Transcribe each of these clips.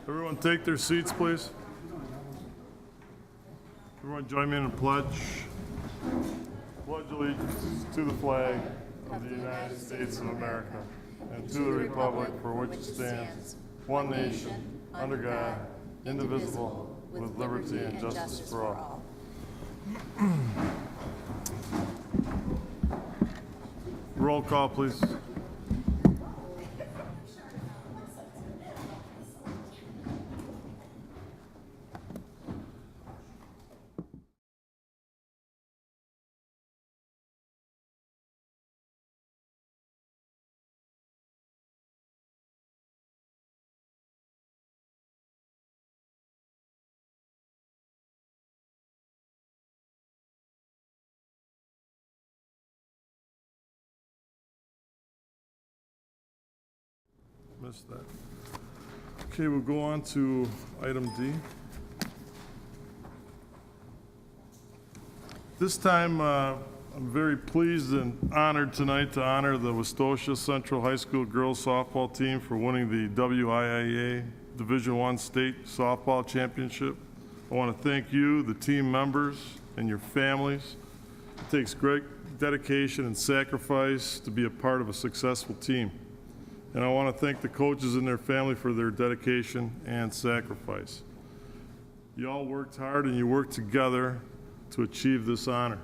Everyone take their seats, please. Everyone join me in a pledge. Pledge allegiance to the flag of the United States of America and to the republic for which it stands, one nation, under God, indivisible, with liberty and justice for all. Roll call, please. Missed that. Okay, we'll go on to item D. This time, I'm very pleased and honored tonight to honor the Westosha Central High School girls softball team for winning the WIIA Division I State Softball Championship. I want to thank you, the team members, and your families. It takes great dedication and sacrifice to be a part of a successful team. And I want to thank the coaches and their family for their dedication and sacrifice. You all worked hard and you worked together to achieve this honor.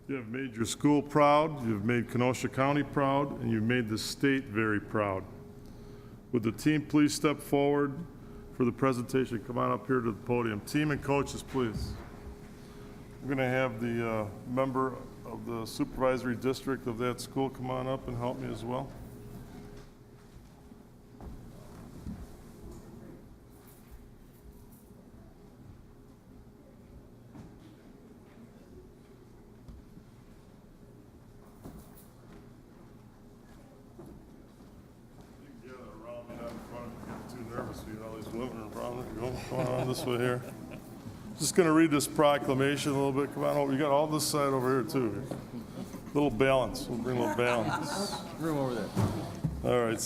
You have made your school proud, you've made Kenosha County proud, and you've made the state very proud. Would the team please step forward for the presentation? Come on up here to the podium. Team and coaches, please. We're going to have the member of the supervisory district of that school come on up and help me as well. Going on this way here. Just going to read this proclamation a little bit. Come on over. You got all this side over here too. A little balance. We'll bring a little balance. Room over there. All right.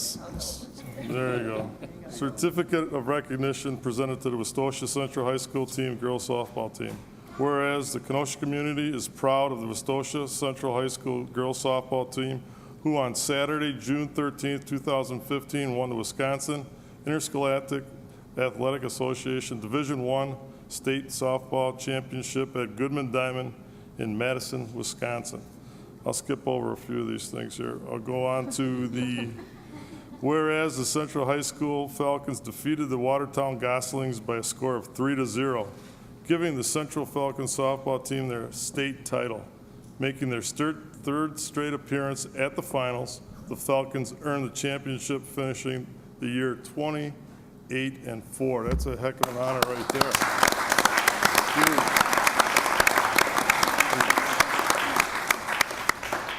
There you go. Certificate of recognition presented to the Westosha Central High School team, girls softball team. Whereas the Kenosha community is proud of the Westosha Central High School girls softball team, who on Saturday, June 13th, 2015, won the Wisconsin Interscholastic Athletic Association Division I State Softball Championship at Goodman Diamond in Madison, Wisconsin. I'll skip over a few of these things here. I'll go on to the, whereas the Central High School Falcons defeated the Watertown Goslings by a score of 3-0, giving the Central Falcons softball team their state title. Making their third straight appearance at the finals, the Falcons earned the championship, finishing the year 28-4. That's a heck of an honor right there.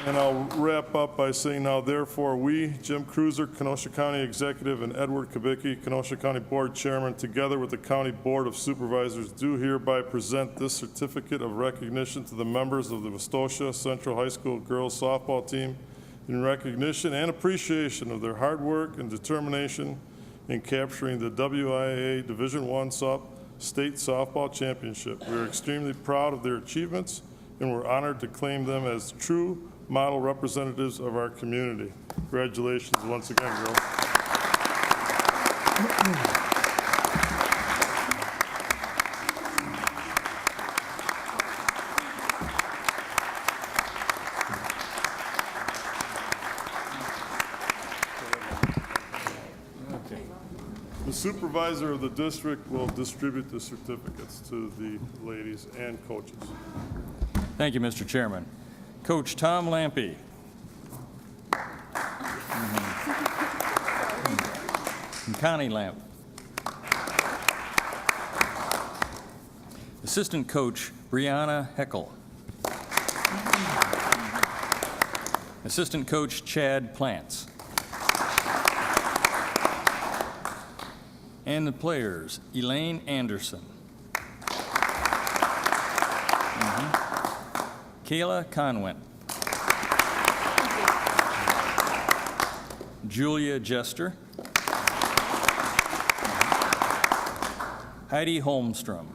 And I'll wrap up by saying now, therefore, we, Jim Cruiser, Kenosha County Executive, and Edward Kubicki, Kenosha County Board Chairman, together with the County Board of Supervisors, do hereby present this certificate of recognition to the members of the Westosha Central High School girls softball team in recognition and appreciation of their hard work and determination in capturing the WIIA Division I State Softball Championship. We are extremely proud of their achievements, and we're honored to claim them as true model representatives of our community. Congratulations once again, girls. The supervisor of the district will distribute the certificates to the ladies and coaches. Thank you, Mr. Chairman. Coach Tom Lampy. And Connie Lamp. Assistant Coach Brianna Heckel. Assistant Coach Chad Plants. And the players, Elaine Anderson. Kayla Conwent. Julia Jester. Heidi Holmstrom.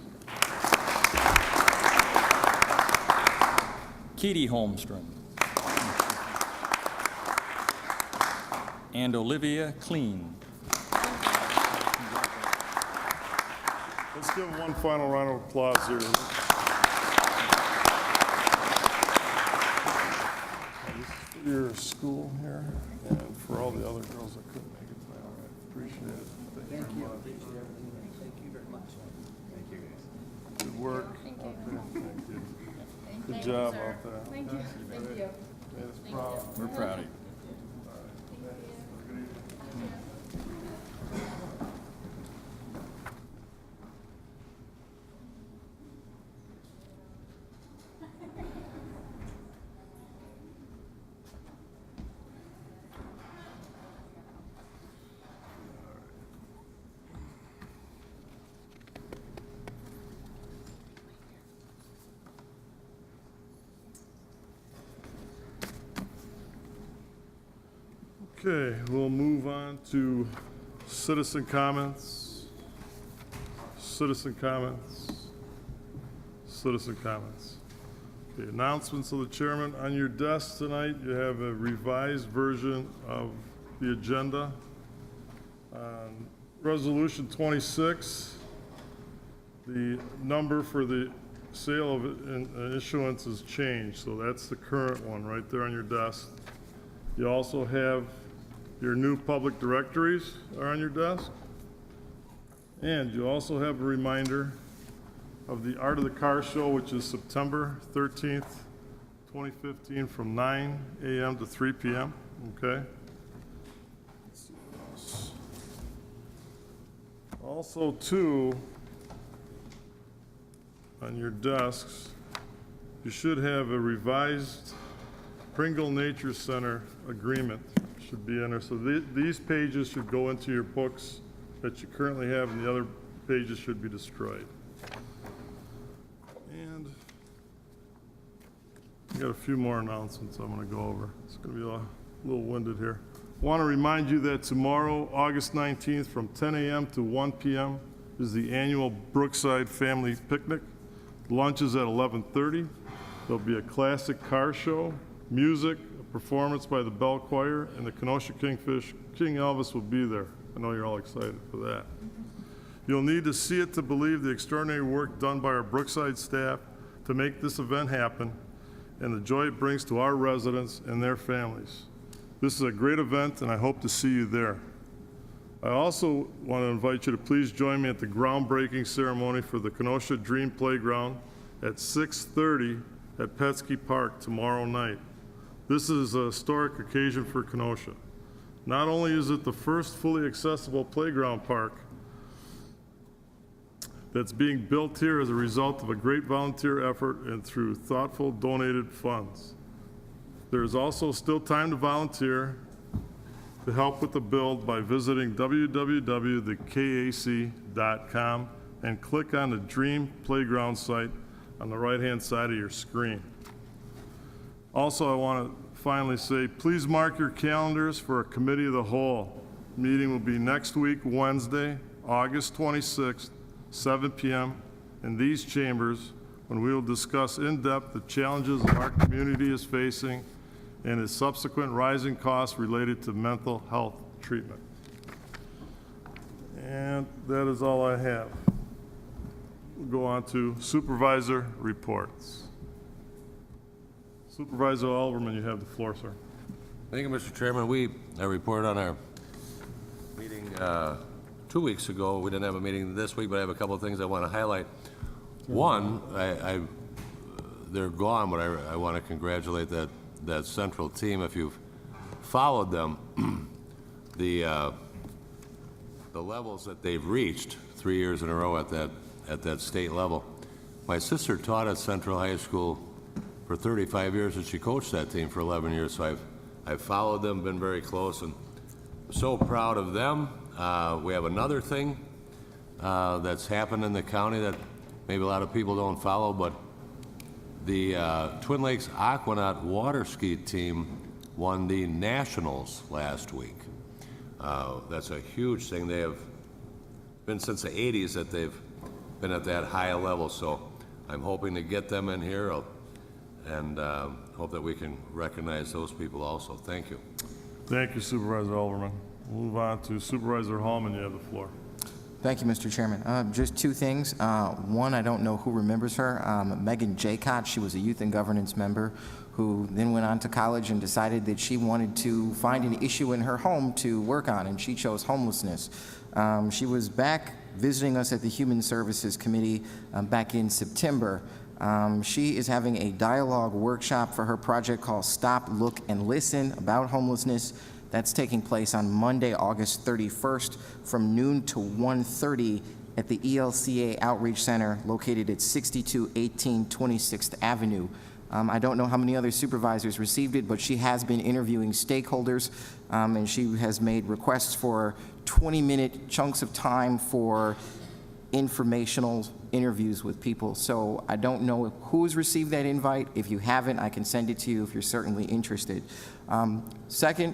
Katie Holmstrom. And Olivia Clean. Let's give them one final round of applause here. This is for your school here, and for all the other girls that couldn't make it tonight. All right, appreciate it. Thank you. Thank you very much. Thank you, guys. Good work. Thank you. Okay, thank you. Good Thank job you, sir. out there. Thank you. Thank you. Made us proud. We're proud of you. Okay, we'll move on to citizen comments. Citizen comments. Citizen comments. Okay, announcements of the chairman. On your desk tonight, you have a revised version of the agenda. Resolution 26, the number for the sale of issuance has changed, so that's the current one right there on your desk. You also have your new public directories are on your desk. And you also have a reminder of the Art of the Car Show, which is September 13th, 2015, from 9 a.m. to 3 p.m., okay? Let's see what else. Also, too, on your desks, you should have a revised Pringle Nature Center agreement should be in there. So these pages should go into your books that you currently have, and the other pages should be destroyed. And I got a few more announcements I'm going to go over. It's going to be a little winded here. I want to remind you that tomorrow, August 19th, from 10 a.m. to 1 p.m. is the annual Brookside Family Picnic. Lunch is at 11:30. There'll be a classic car show, music, a performance by the Bell Choir, and the Kenosha Kingfish. King Elvis will be there. I know you're all excited for that. You'll need to see it to believe the extraordinary work done by our Brookside staff to make this event happen and the joy it brings to our residents and their families. This is a great event, and I hope to see you there. I also want to invite you to please join me at the groundbreaking ceremony for the Kenosha Dream Playground at 6:30 at Petsky Park tomorrow night. This is a historic occasion for Kenosha. Not only is it the first fully accessible playground park that's being built here as a result of a great volunteer effort and through thoughtful donated funds. There is also still time to volunteer to help with the build by visiting www.thekac.com and click on the Dream Playground site on the right-hand side of your screen. Also, I want to finally say, please mark your calendars for a committee of the whole. Meeting will be next week, Wednesday, August 26th, 7 p.m. in these chambers, when we will discuss in depth the challenges our community is facing and its subsequent rising costs related to mental health treatment. And that is all I have. We'll go on to supervisor reports. Supervisor Alverman, you have the floor, sir. Thank you, Mr. Chairman. We reported on our meeting 2 weeks ago. We didn't have a meeting this week, but I have a couple of things I want to highlight. One, they're gone, but I want to congratulate that central team. If you've followed them, the levels that they've reached 3 years in a row at that state level. My sister taught at Central High School for 35 years, and she coached that team for 11 years. So I've followed them, been very close, and so proud of them. We have another thing that's happened in the county that maybe a lot of people don't follow, but the Twin Lakes Aquanaut water ski team won the Nationals last week. That's a huge thing. They have been since the 80s that they've been at that high level. So I'm hoping to get them in here and hope that we can recognize those people also. Thank you. Thank you, Supervisor Alderman. We'll move on to Supervisor Hallman. You have the floor. Thank you, Mr. Chairman. Just two things. One, I don't know who remembers her. Megan Jaycott, she was a Youth and Governance member who then went on to college and decided that she wanted to find an issue in her home to work on, and she chose homelessness. She was back visiting us at the Human Services Committee back in September. She is having a dialogue workshop for her project called Stop, Look, and Listen about homelessness. That's taking place on Monday, August 31st from noon to 1:30 at the ELCA Outreach Center located at 6218 26th Avenue. I don't know how many other supervisors received it, but she has been interviewing stakeholders, and she has made requests for 20-minute chunks of time for informational interviews with people. So I don't know who's received that invite. If you haven't, I can send it to you if you're certainly interested. Second,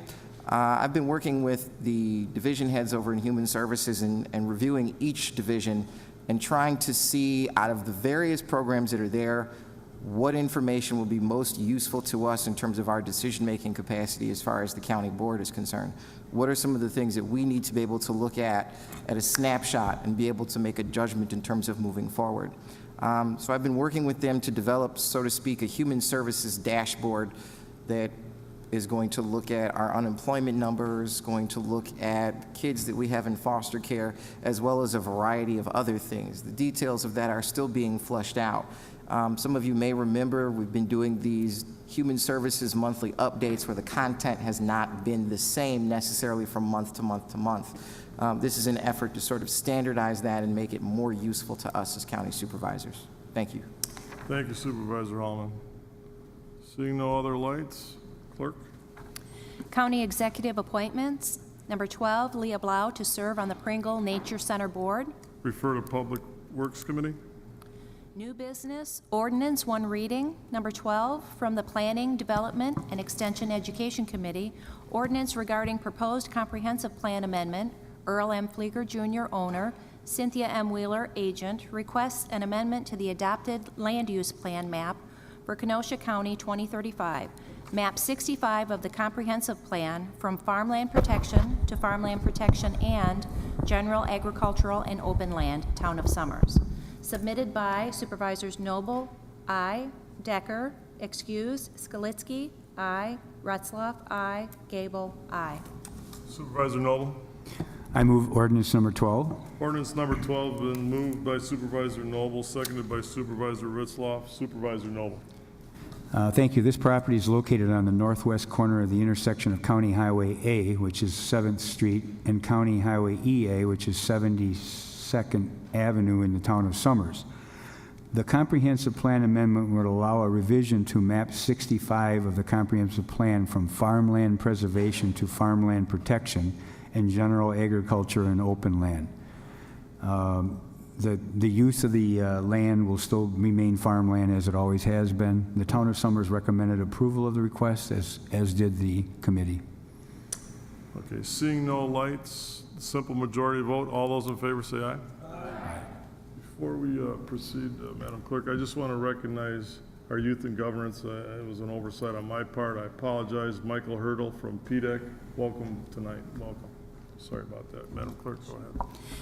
I've been working with the division heads over in Human Services and reviewing each division and trying to see out of the various programs that are there, what information will be most useful to us in terms of our decision-making capacity as far as the county board is concerned. What are some of the things that we need to be able to look at a snapshot and be able to make a judgment in terms of moving forward? So I've been working with them to develop, so to speak, a human services dashboard that is going to look at our unemployment numbers, going to look at kids that we have in foster care, as well as a variety of other things. The details of that are still being fleshed out. Some of you may remember we've been doing these human services monthly updates where the content has not been the same necessarily from month to month to month. This is an effort to sort of standardize that and make it more useful to us as county supervisors. Thank you. Thank you, Supervisor Hallman. Seeing no other lights, Clerk? County Executive Appointments. Number 12, Leah Blau to serve on the Pringle Nature Center Board. Refer to Public Works Committee. New business, ordinance, one reading. Number 12, from the Planning, Development, and Extension Education Committee, ordinance regarding proposed comprehensive plan amendment. Earl M. Flieger Jr., owner. Cynthia M. Wheeler, agent, requests an amendment to the adopted land use plan map for Kenosha County 2035. Map 65 of the comprehensive plan from farmland protection to farmland protection and general agricultural and open land, Town of Somers. Submitted by Supervisors Noble, I. Decker, excuse, Skalitsky, I. Retzloff, I. Gable, I. Supervisor Noble. I move ordinance number 12. Ordinance number 12 been moved by Supervisor Noble, seconded by Supervisor Ritzloff. Supervisor Noble. Thank you. This property is located on the northwest corner of the intersection of County Highway A, which is 7th Street, and County Highway EA, which is 72nd Avenue in the town of Somers. The comprehensive plan amendment would allow a revision to map 65 of the comprehensive plan from farmland preservation to farmland protection and general agriculture and open land. The use of the land will still remain farmland as it always has been. The town of Somers recommended approval of the request, as did the committee. Okay, seeing no lights, simple majority vote. All those in favor say aye. Aye. Before we proceed, Madam Clerk, I just want to recognize our youth and governance. It was an oversight on my part. I apologize. Michael Hurdle from PDEC, welcome tonight. Welcome. Sorry about that. Madam Clerk, go ahead.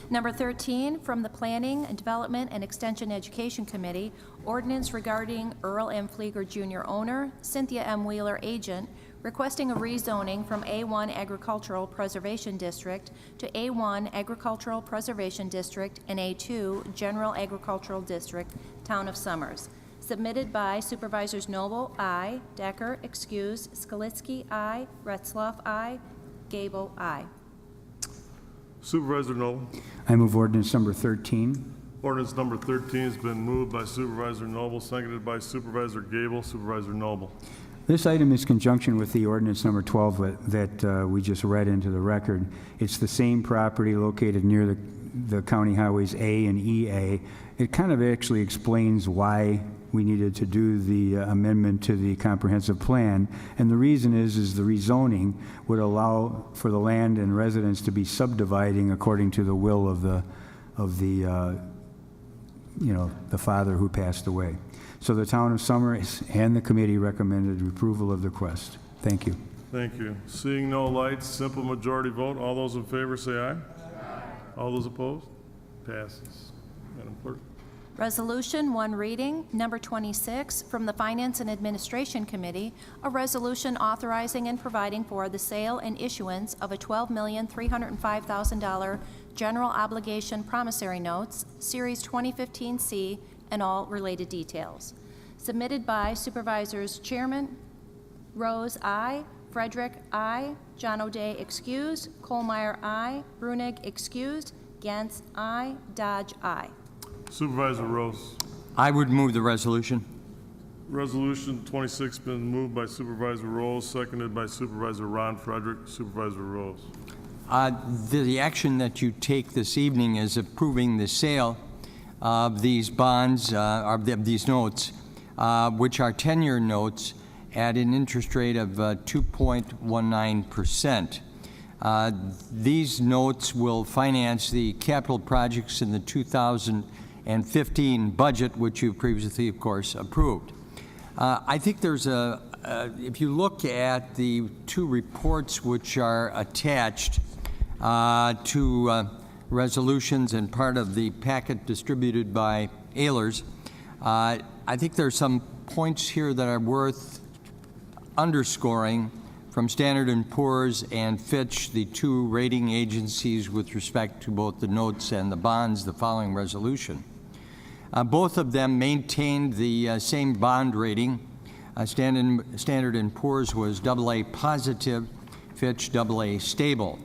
Number 13, from the Planning, Development, and Extension Education Committee, ordinance regarding Earl M. Flieger Jr., owner, Cynthia M. Wheeler, agent, requesting a rezoning from A1 Agricultural Preservation District to A1 Agricultural Preservation District and A2 General Agricultural District, Town of Somers. Submitted by Supervisors Noble, I. Decker, excuse, Skalitsky, I. Retzloff, I. Gable, I. Supervisor Noble. I move ordinance number 13. Ordinance number 13 has been moved by Supervisor Noble, seconded by Supervisor Gable. Supervisor Noble. This item is conjunction with the ordinance number 12 that we just read into the record. It's the same property located near the county highways A and EA. It kind of actually explains why we needed to do the amendment to the comprehensive plan. And the reason is the rezoning would allow for the land and residents to be subdividing according to the will of the the father who passed away. So the town of Summer and the committee recommended approval of the request. Thank you. Thank you. Seeing no lights, simple majority vote. All those in favor say aye. Aye. All those opposed? Passes. Madam Clerk. Resolution, one reading, number 26, from the Finance and Administration Committee, a resolution authorizing and providing for the sale and issuance of a $12,305,000 general obligation promissory notes, Series 2015C, and all related details. Submitted by Supervisors Chairman Rose, I. Frederick, I. John O'Day, excused. Colmeyer, I. Brunig, excused. Gantz, I. Dodge, I. Supervisor Rose. I would move the resolution. Resolution 26 been moved by Supervisor Rose, seconded by Supervisor Ron Frederick. Supervisor Rose. The action that you take this evening is approving the sale of these bonds, of these notes, which are 10-year notes at an interest rate of 2.19%. These notes will finance the capital projects in the 2015 budget, which you previously, of course, approved. I think there's if you look at the two reports which are attached to resolutions and part of the packet distributed by Ehlers, I think there's some points here that are worth underscoring from Standard & Poor's and Fitch, the two rating agencies with respect to both the notes and the bonds, the following resolution. Both of them maintained the same bond rating. Standard & Poor's was AA positive, Fitch AA stable.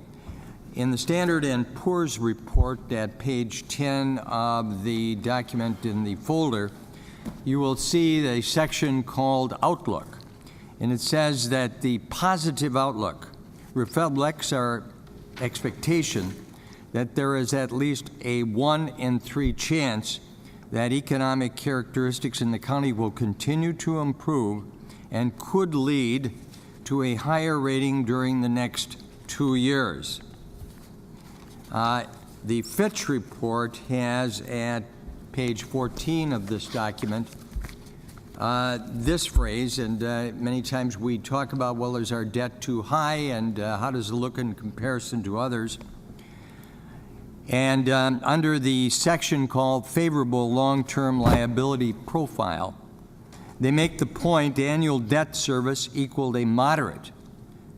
In the Standard & Poor's report at page 10 of the document in the folder, you will see a section called Outlook. And it says that the positive outlook reflects our expectation that there is at least a 1 in 3 chance that economic characteristics in the county will continue to improve and could lead to a higher rating during the next 2 years. The Fitch report has at page 14 of this document this phrase, and many times we talk about, well, is our debt too high, and how does it look in comparison to others? And under the section called Favorable Long-Term Liability Profile, they make the point annual debt service equaled a moderate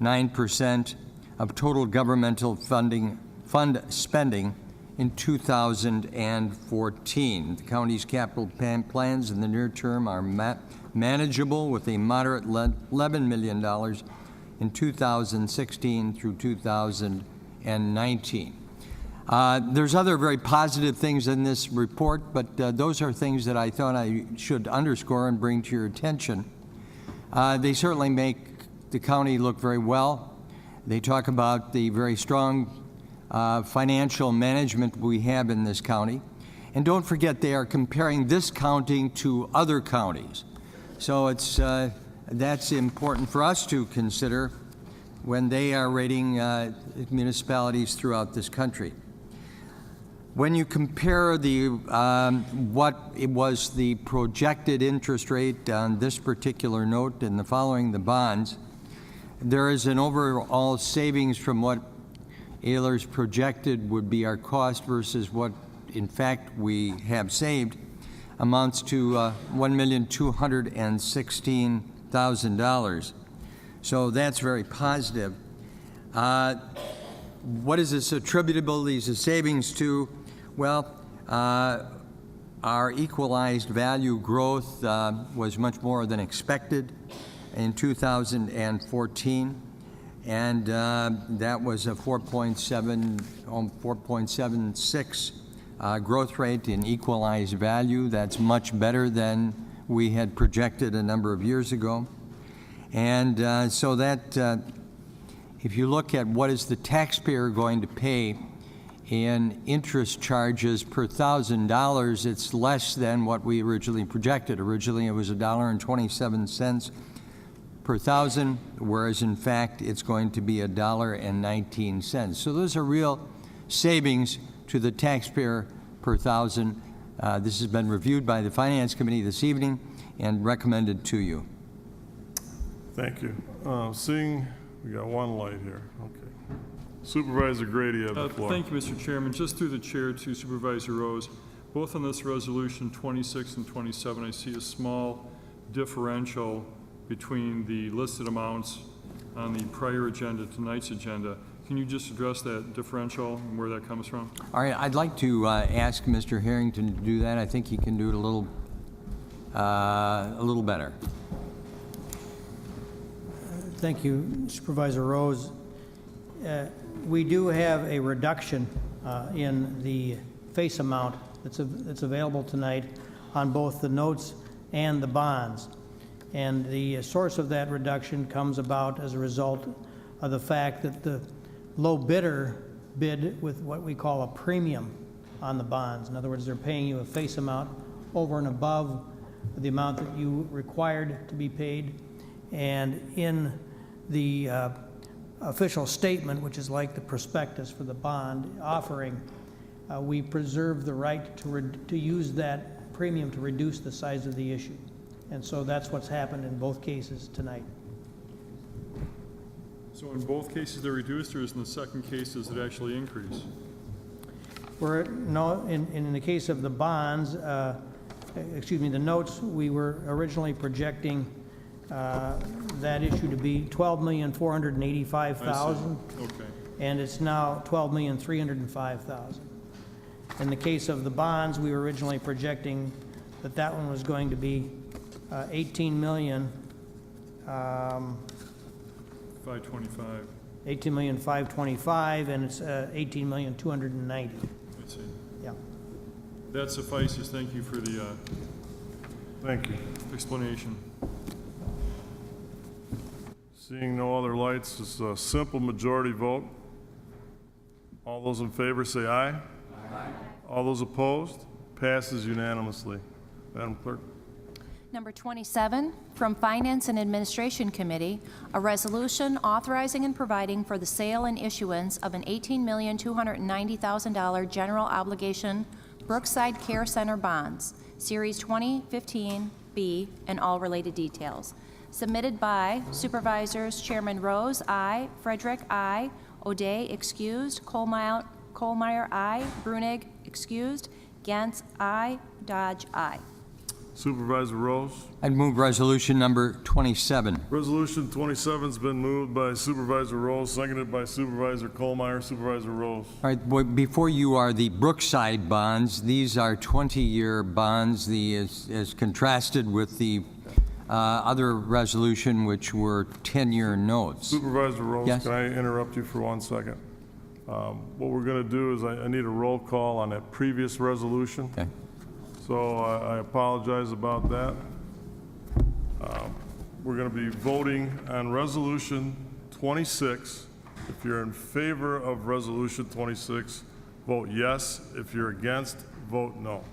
9% of total governmental fund spending in 2014. The county's capital plans in the near term are manageable with a moderate $11 million in 2016 through 2019. There's other very positive things in this report, but those are things that I thought I should underscore and bring to your attention. They certainly make the county look very well. They talk about the very strong financial management we have in this county. And don't forget, they are comparing this county to other counties. So it's, that's important for us to consider when they are rating municipalities throughout this country. When you compare the what it was the projected interest rate on this particular note and the following the bonds, there is an overall savings from what Ehlers projected would be our cost versus what in fact we have saved amounts to $1,216,000. So that's very positive. What is this attributable, these savings to? Well, our equalized value growth was much more than expected in 2014. And that was a 4.76 growth rate in equalized value. That's much better than we had projected a number of years ago. And so that, if you look at what is the taxpayer going to pay in interest charges per $1,000, it's less than what we originally projected. Originally, it was $1.27 per thousand, whereas in fact it's going to be $1.19. So those are real savings to the taxpayer per thousand This has been reviewed by the Finance Committee this evening and recommended to you. Thank you. Seeing, we got one light here. Okay. Supervisor Grady, you have the floor. Thank you, Mr. Chairman. Just through the chair to Supervisor Rose, both on this resolution 26 and 27, I see a small differential between the listed amounts on the prior agenda, tonight's agenda. Can you just address that differential and where that comes from? All right, I'd like to ask Mr. Harrington to do that. I think he can do it a little better. Thank you, Supervisor Rose. We do have a reduction in the face amount that's available tonight on both the notes and the bonds. And the source of that reduction comes about as a result of the fact that the low bidder bid with what we call a premium on the bonds. In other words, they're paying you a face amount over and above the amount that you required to be paid. And in the official statement, which is like the prospectus for the bond offering, we preserve the right to use that premium to reduce the size of the issue. And so that's what's happened in both cases tonight. So in both cases they're reduced, or is in the second case does it actually increase? No, in the case of the bonds, the notes, we were originally projecting that issue to be $12,485,000. Okay. And it's now $12,305,000. In the case of the bonds, we were originally projecting that that one was going to be $18,525,000, and it's 18,290,000. I see. Yeah. That suffices. Thank you for the Thank you. explanation. Seeing no other lights, it's a simple majority vote. All those in favor say aye. Aye. All those opposed? Passes unanimously. Madam Clerk. Number 27, from Finance and Administration Committee, a resolution authorizing and providing for the sale and issuance of an $18,290,000 general obligation Brookside Care Center bonds, Series 2015B, and all related details. Submitted by Supervisors Chairman Rose, aye. Frederick, aye. O'Day, excused. Kohlmeyer, aye. Brunig, excused. Gantz, aye. Dodge, aye. Supervisor Rose. I'd move resolution number 27. Resolution 27's been moved by Supervisor Rose, seconded by Supervisor Kohlmeyer. Supervisor Rose. All right, before you are the Brookside bonds. These are 20-year bonds, as contrasted with the other resolution, which were 10-year notes. Supervisor Rose, Yes. can I interrupt you for 1 second? What we're going to do is I need a roll call on that previous resolution. Okay. So I apologize about that. We're going to be voting on Resolution 26. If you're in favor of Resolution 26, vote yes. If you're against, vote no.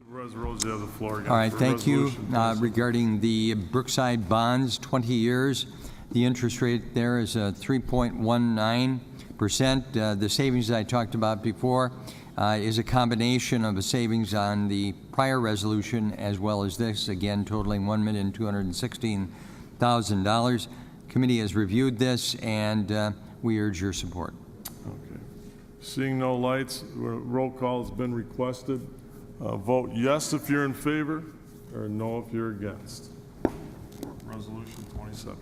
Supervisor Rose, you have the floor again. All right, for thank you. Resolution 26. Regarding the Brookside bonds, 20 years, the interest rate there is 3.19%. The savings I talked about before is a combination of a savings on the prior resolution as well as this, again totaling $1,216,000. Committee has reviewed this, and we urge your support. Okay. Seeing no lights, roll call has been requested. Vote yes if you're in favor, or no if you're against. Resolution 27.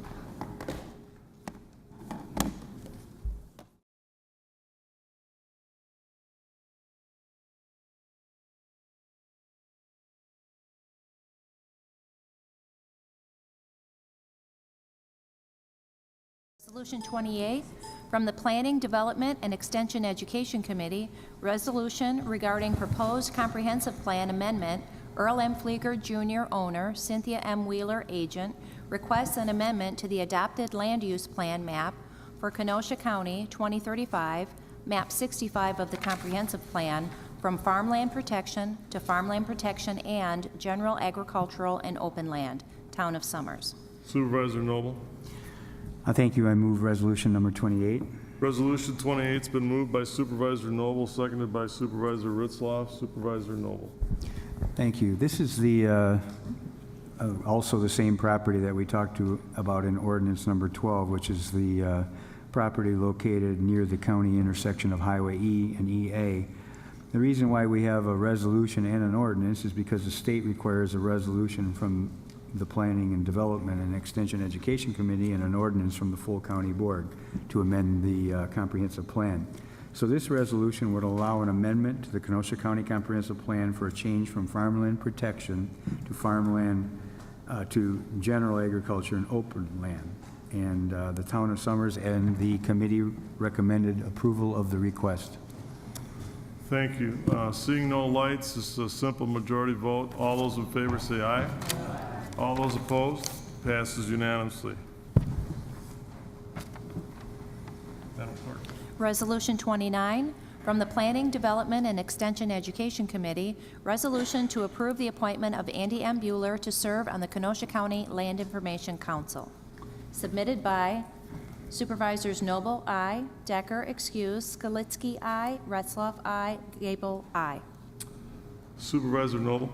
Resolution 28, From the Planning, Development, and Extension Education Committee, resolution regarding proposed comprehensive plan amendment, Earl M. Flieger Jr., owner, Cynthia M. Wheeler, agent, requests an amendment to the adopted land use plan map for Kenosha County 2035, map 65 of the comprehensive plan, from farmland protection to farmland protection and general agricultural and open land, Town of Somers. Supervisor Noble. Thank you. I move resolution number 28. Resolution 28's been moved by Supervisor Noble, seconded by Supervisor Ritzloff. Supervisor Noble. Thank you. This is the, also the same property that we talked about in ordinance number 12, which is the property located near the county intersection of Highway E and EA. The reason why we have a resolution and an ordinance is because the state requires a resolution from the Planning and Development and Extension Education Committee and an ordinance from the full county board to amend the comprehensive plan. So this resolution would allow an amendment to the Kenosha County Comprehensive Plan for a change from farmland protection to farmland to general agriculture and open land. And the Town of Somers and the committee recommended approval of the request. Thank you. Seeing no lights, this is a simple majority vote. All those in favor say aye. All those opposed? Passes unanimously. Madam Clerk. Resolution 29, from the Planning, Development, and Extension Education Committee, resolution to approve the appointment of Andy M. Bueller to serve on the Kenosha County Land Information Council. Submitted by Supervisors Noble, I. Decker, excuse. Skalitsky, I. Retzloff, I. Gable, I. Supervisor Noble.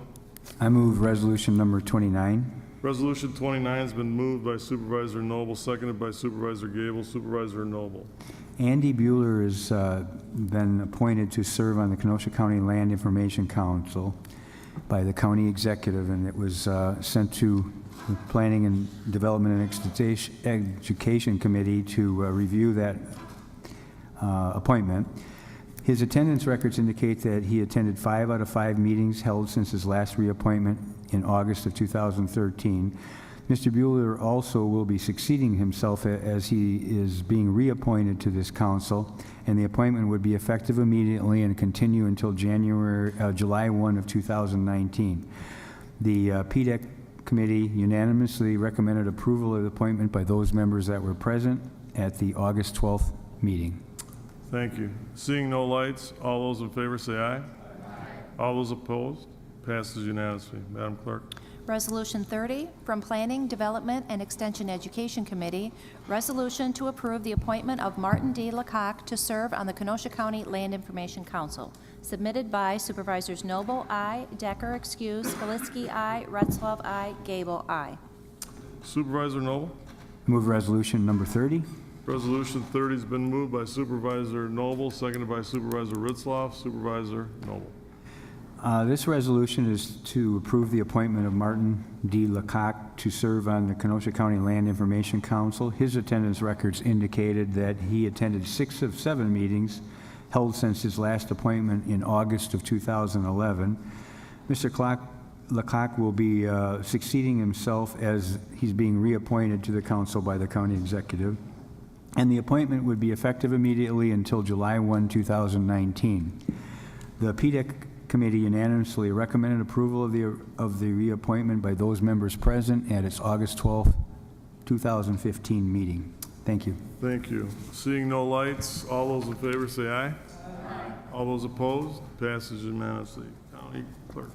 I move resolution number 29. Resolution 29 has been moved by Supervisor Noble, seconded by Supervisor Gable. Supervisor Noble. Andy Bueller has been appointed to serve on the Kenosha County Land Information Council by the county executive, and it was sent to the Planning and Development and Education Committee to review that appointment. His attendance records indicate that he attended 5 out of 5 meetings held since his last reappointment in August of 2013. Mr. Bueller also will be succeeding himself as he is being reappointed to this council, and the appointment would be effective immediately and continue until July 1 of 2019. The PDEC committee unanimously recommended approval of the appointment by those members that were present at the August 12th meeting. Thank you. Seeing no lights, all those in favor say aye. Aye. All those opposed? Passes unanimously. Madam Clerk. Resolution 30, from Planning, Development, and Extension Education Committee, resolution to approve the appointment of Martin D. Lecoq to serve on the Kenosha County Land Information Council. Submitted by Supervisors Noble, I. Decker, excuse. Skalitsky, I. Retzloff, I. Gable, I. Supervisor Noble. Move resolution number 30. Resolution 30 has been moved by Supervisor Noble, seconded by Supervisor Ritzloff. Supervisor Noble. This resolution is to approve the appointment of Martin D. Lecoq to serve on the Kenosha County Land Information Council. His attendance records indicated that he attended 6 of 7 meetings held since his last appointment in August of 2011. Mr. Lecoq will be succeeding himself as he's being reappointed to the council by the county executive, and the appointment would be effective immediately until July 1, 2019. The PDEC committee unanimously recommended approval of the reappointment by those members present at its August 12, 2015 meeting. Thank you. Thank you. Seeing no lights, all those in favor say aye. Aye. All those opposed? Passes unanimously. County Clerk.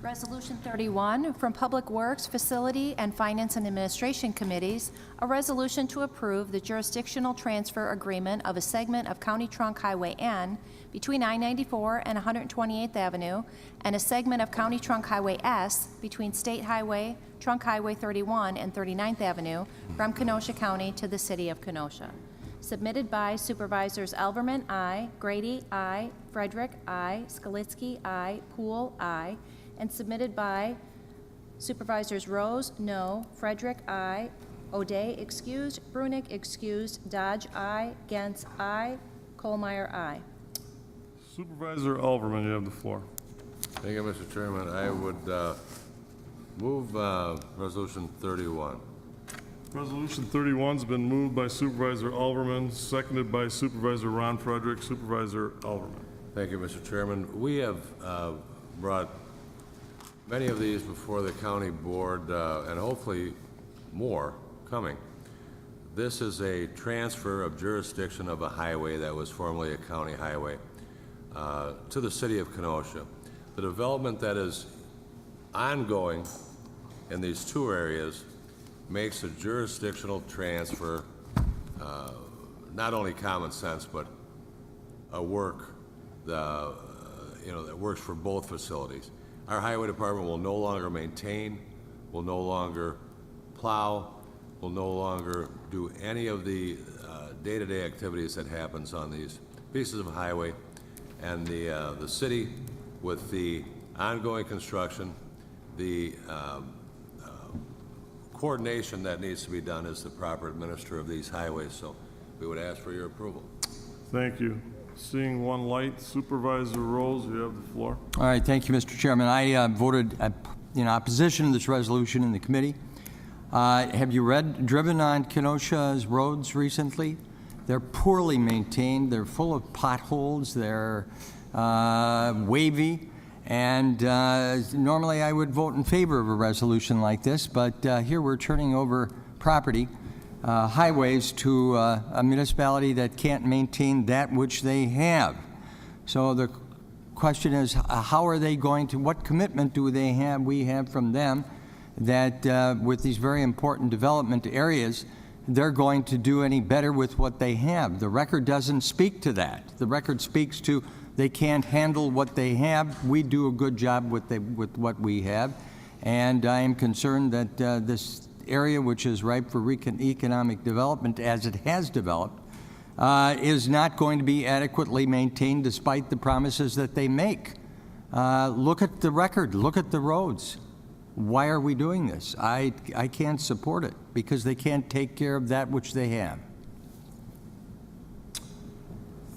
Resolution 31, from Public Works, Facility, and Finance and Administration Committees, a resolution to approve the jurisdictional transfer agreement of a segment of County Trunk Highway N between I-94 and 128th Avenue, and a segment of County Trunk Highway S between State Highway, Trunk Highway 31 and 39th Avenue from Kenosha County to the City of Kenosha. Submitted by Supervisors Elverman, I. Grady, I. Frederick, I. Skalitsky, I. Poole, I. And submitted by Supervisors Rose, no. Frederick, I. O'Day, excused. Brunick, excused. Dodge, I. Gentz, I. Kohlmeyer, I. Supervisor Elverman, you have the floor. Thank you, Mr. Chairman. I would move Resolution 31. Resolution 31's been moved by Supervisor Alverman, seconded by Supervisor Ron Frederick. Supervisor Alverman. Thank you, Mr. Chairman. We have brought many of these before the county board, and hopefully more coming. This is a transfer of jurisdiction of a highway that was formerly a county highway to the city of Kenosha. The development that is ongoing in these two areas makes a jurisdictional transfer not only common sense, but a work that works for both facilities. Our highway department will no longer maintain, will no longer plow, will no longer do any of the day-to-day activities that happens on these pieces of highway. And the city, with the ongoing construction, the coordination that needs to be done, is the proper administrator of these highways. So we would ask for your approval. Thank you. Seeing one light, Supervisor Rose, you have the floor. All right, thank you, Mr. Chairman. I voted in opposition to this resolution in the committee. Have you driven on Kenosha's roads recently? They're poorly maintained. They're full of potholes. They're wavy. And normally I would vote in favor of a resolution like this, but here we're turning over property, highways, to a municipality that can't maintain that which they have. So the question is, how are they going to, what commitment do we have from them that with these very important development areas, they're going to do any better with what they have? The record doesn't speak to that. The record speaks to they can't handle what they have. We do a good job with what we have. And I am concerned that this area, which is ripe for economic development as it has developed, is not going to be adequately maintained despite the promises that they make. Look at the record. Look at the roads. Why are we doing this? I can't support it because they can't take care of that which they have.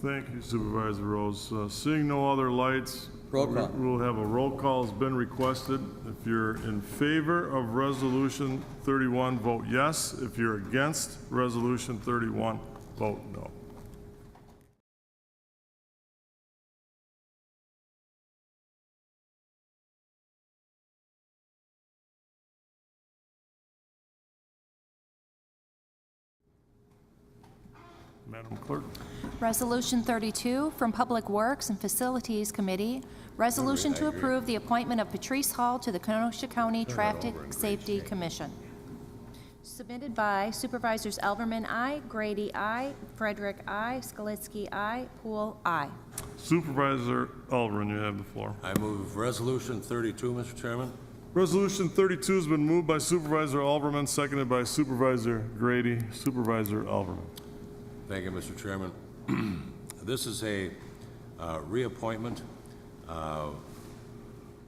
Thank you, Supervisor Rose. Seeing no other lights, Roll call. We'll have a roll call has been requested. If you're in favor of Resolution 31, vote yes. If you're against Resolution 31, vote no. Madam Clerk. Resolution 32 from Public Works and Facilities Committee, resolution to approve the appointment of Patrice Hall to the Kenosha County Traffic Safety Commission. Submitted by Supervisors Elverman, I. Grady, I. Frederick, I. Skalitsky, I. Poole, I. Supervisor Alverman, you have the floor. I move Resolution 32, Mr. Chairman. Resolution 32 has been moved by Supervisor Alverman, seconded by Supervisor Grady. Supervisor Alverman. Thank you, Mr. Chairman. This is a reappointment.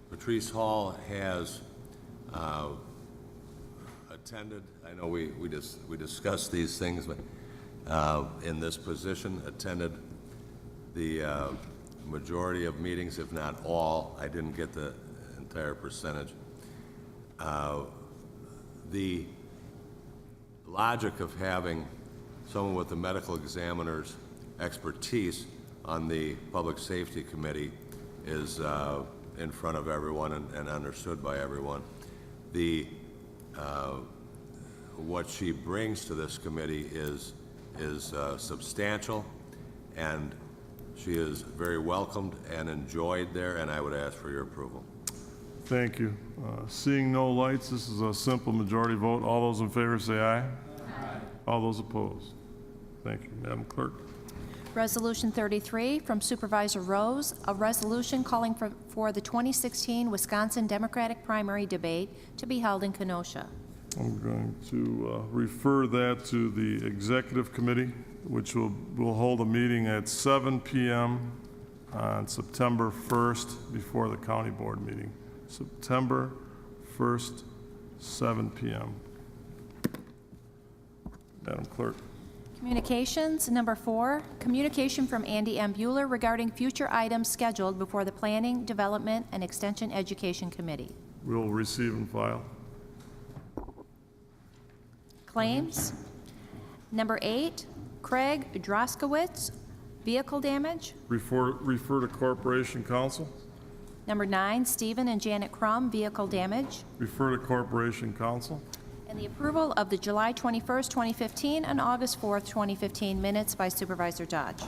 Patrice Hall has attended, I know we discussed these things, but in this position, attended the majority of meetings, if not all. I didn't get the entire percentage. The logic of having someone with the medical examiner's expertise on the Public Safety Committee is in front of everyone and understood by everyone. What she brings to this committee is substantial, and she is very welcomed and enjoyed there, and I would ask for your approval. Thank you. Seeing no lights, this is a simple majority vote. All those in favor say aye. Aye. All those opposed. Thank you, Madam Clerk. Resolution 33 from Supervisor Rose, a resolution calling for the 2016 Wisconsin Democratic primary debate to be held in Kenosha. I'm going to refer that to the Executive Committee, which will hold a meeting at 7 p.m. on September 1st before the County Board meeting. September 1st, 7 p.m. Madam Clerk. Communications, number 4, communication from Andy M. Bueller regarding future items scheduled before the Planning, Development, and Extension Education Committee. We'll receive and file. Claims. Number 8, Craig Droskowitz, vehicle damage. Refer to Corporation Council. Number 9, Stephen and Janet Crum, vehicle damage. Refer to Corporation Council. And the approval of the July 21st, 2015 and August 4th, 2015 minutes by Supervisor Dodge.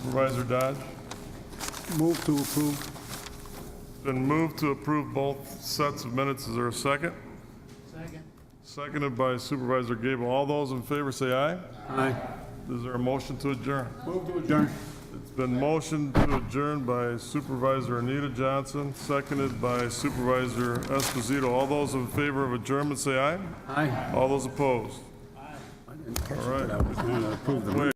Supervisor Dodge. Move to approve. Been moved to approve both sets of minutes. Is there a second? Second. Seconded by Supervisor Gable. All those in favor say aye. Aye. Is there a motion to adjourn? Move to adjourn. It's been motioned to adjourn by Supervisor Anita Johnson, seconded by Supervisor Esposito. All those in favor of adjournment say aye. Aye. All those opposed? All right. I was going to approve the